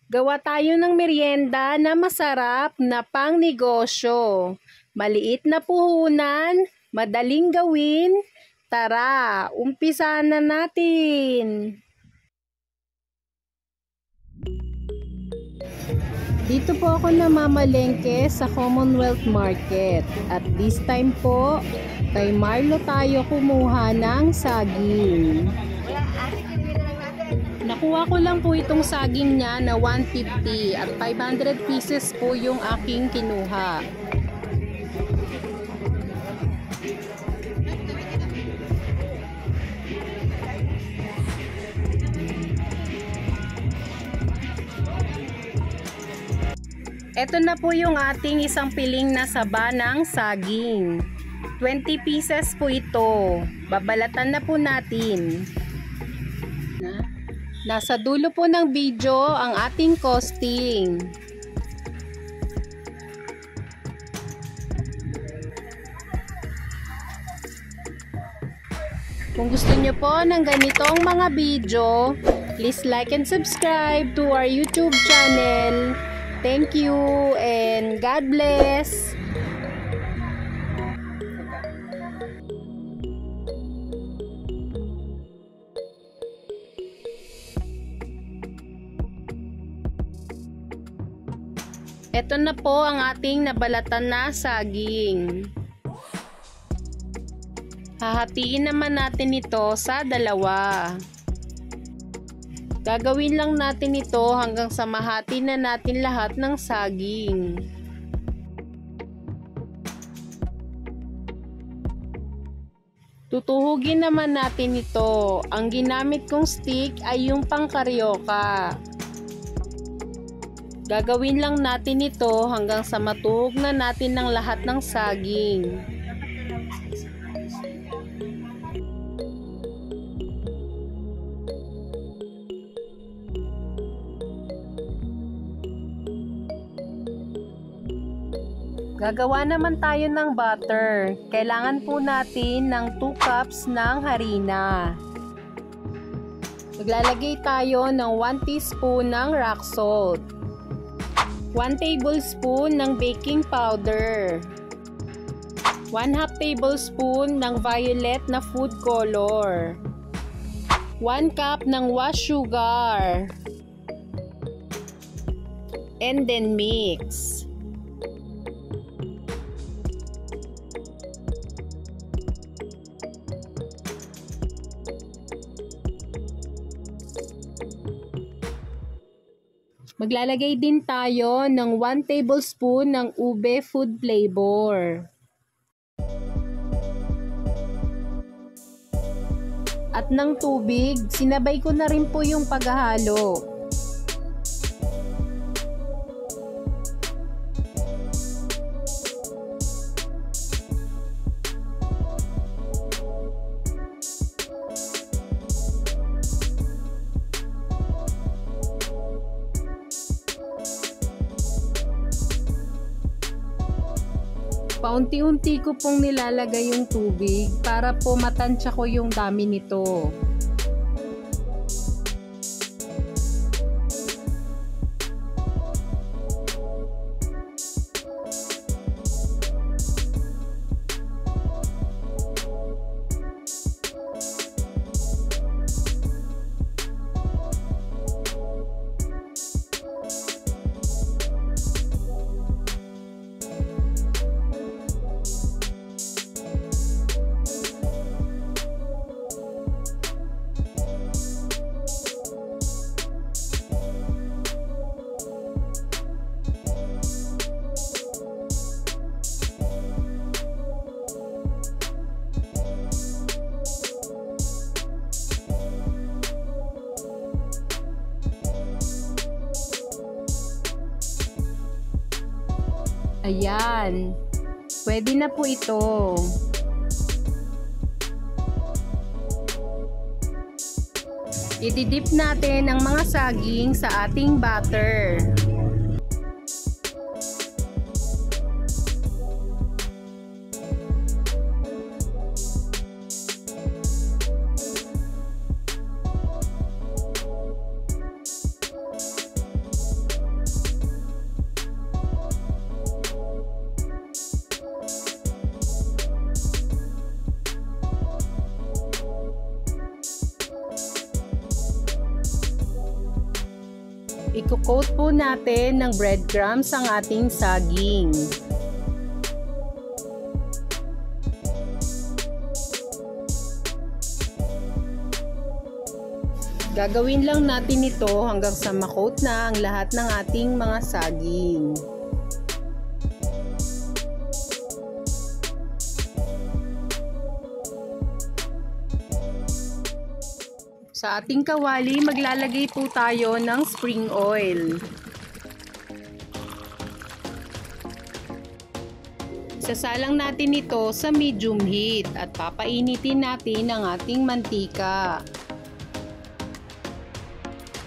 Gawa tayo ng merienda na masarap na pangnegosyo. Maliit na puhunan, madaling gawin. Tara, umpisahan na natin. Dito po ako namamalengke sa Commonwealth Market. At this time po, kay Marlo tayo kumuha ng saging. Nakuha ko lang po itong saging niya na 150 at 500 pieces po yung aking kinuha. Ito na po yung ating isang piling na saba ng saging. 20 pieces po ito. Babalatan na po natin. Nasa dulo po ng video ang ating costing. Kung gusto nyo po ng ganitong mga video, please like and subscribe to our YouTube channel. Thank you and God bless! Ito na po ang ating nabalatan na saging. Hahatiin naman natin ito sa dalawa. Gagawin lang natin ito hanggang sa mahati na natin lahat ng saging. Tutuhugin naman natin ito. Ang ginamit kong stick ay yung pangkaryoka. Gagawin lang natin ito hanggang sa matuhog na natin ng lahat ng saging. Gagawa naman tayo ng butter. Kailangan po natin ng 2 cups ng harina. Maglalagay tayo ng 1 teaspoon ng rock salt. 1 tablespoon ng baking powder. 1/2 tablespoon ng violet na food color. 1 cup ng wash sugar. And then mix. Maglalagay din tayo ng 1 tablespoon ng ube food flavor. At ng tubig, sinabay ko na rin po yung paghahalo. Paunti-unti ko pong nilalagay yung tubig para po matansya ko yung dami nito. Ayan. Pwede na po ito. I-dip natin ang mga saging sa ating batter. Iko-coat po natin ng breadcrumbs ang ating saging. Gagawin lang natin ito hanggang sa ma-coat na ang lahat ng ating mga saging. Sa ating kawali, maglalagay po tayo ng spring oil. Sasalang natin ito sa medium heat at papainitin natin ang ating mantika.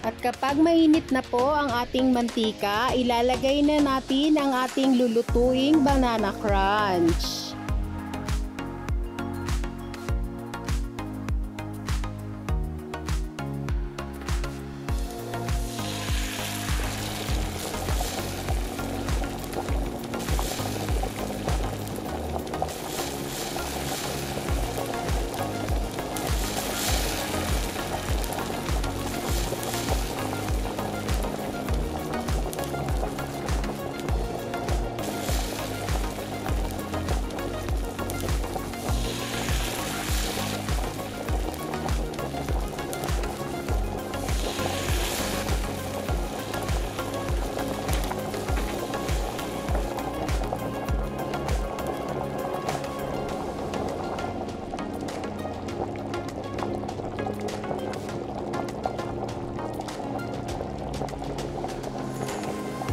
At kapag mainit na po ang ating mantika, ilalagay na natin ang ating lulutuing banana crunch.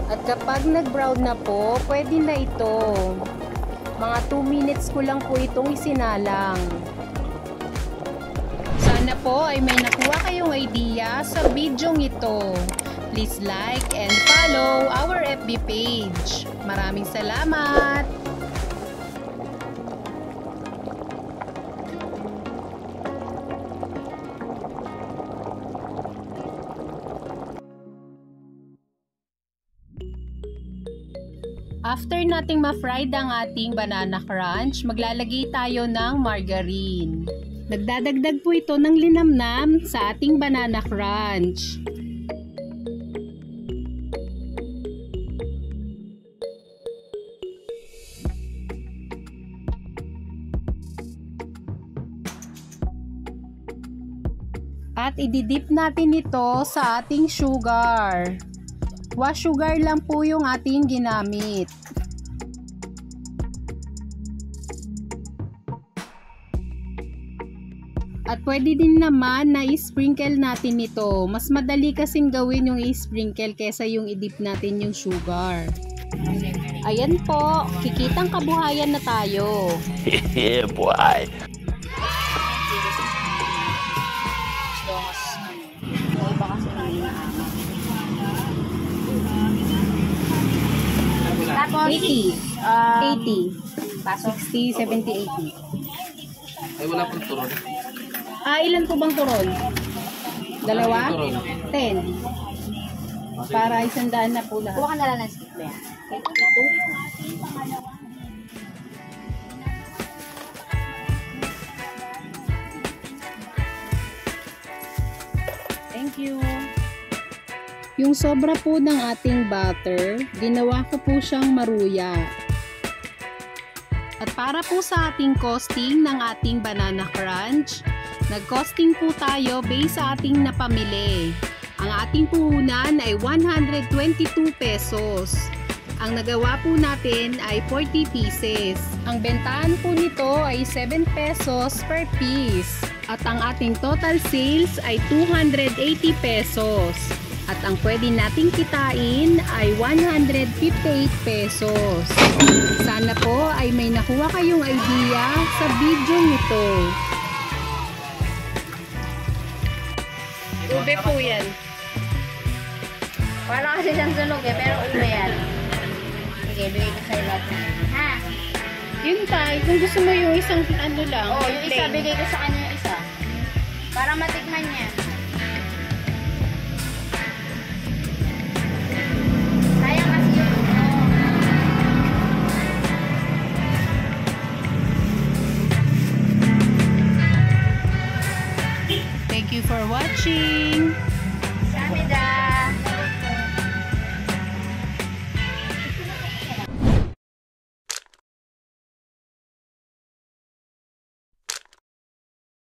At kapag nag-brown na po, pwede na ito. Mga 2 minutes ko lang po itong isinalang. Sana po ay may nakuha kayong idea sa bidyong ito. Please like and follow our FB page. Maraming salamat! After nating ma-fried ang ating banana crunch, maglalagay tayo ng margarine. Nagdadagdag po ito ng linamnam sa ating banana crunch. At ididip natin ito sa ating sugar. Wash sugar lang po yung ating ginamit. At pwede din naman na i-sprinkle natin ito. Mas madali kasing gawin yung i-sprinkle kesa yung i-dip natin yung sugar. Ayan po, kikitang kabuhayan na tayo. Yeah, boy. Tapos 80. 80. Pasok. 60, 70, 80. Ay, wala pang turon. Ilan po bang turon? Dalawa? Turon. 10. Para 100 na po lahat. Kuha ka na lang ng stick ba yan? Ito. Thank you. Yung sobra po ng ating butter, ginawa ko po siyang maruya. At para po sa ating costing ng ating banana crunch, nag-costing po tayo based sa ating napamili. Ang ating puhunan ay 122 pesos. Ang nagawa po natin ay 40 pieces. Ang bentahan po nito ay 7 pesos per piece. At ang ating total sales ay 280 pesos. At ang pwede nating kitain ay 158 pesos. Sana po ay may nakuha kayong idea sa video nito. Ube po yan. Wala kasi siyang sunog eh, pero ube yan. Sige, bigay ko sa'yo lahat na. Ha? Yun tayo, kung gusto mo yung isang ano lang. Oo, yung isa, plain. bigay ko sa kanya yung isa. Para matikman niya. Sayang kasi yun. Thank you for watching. Samida.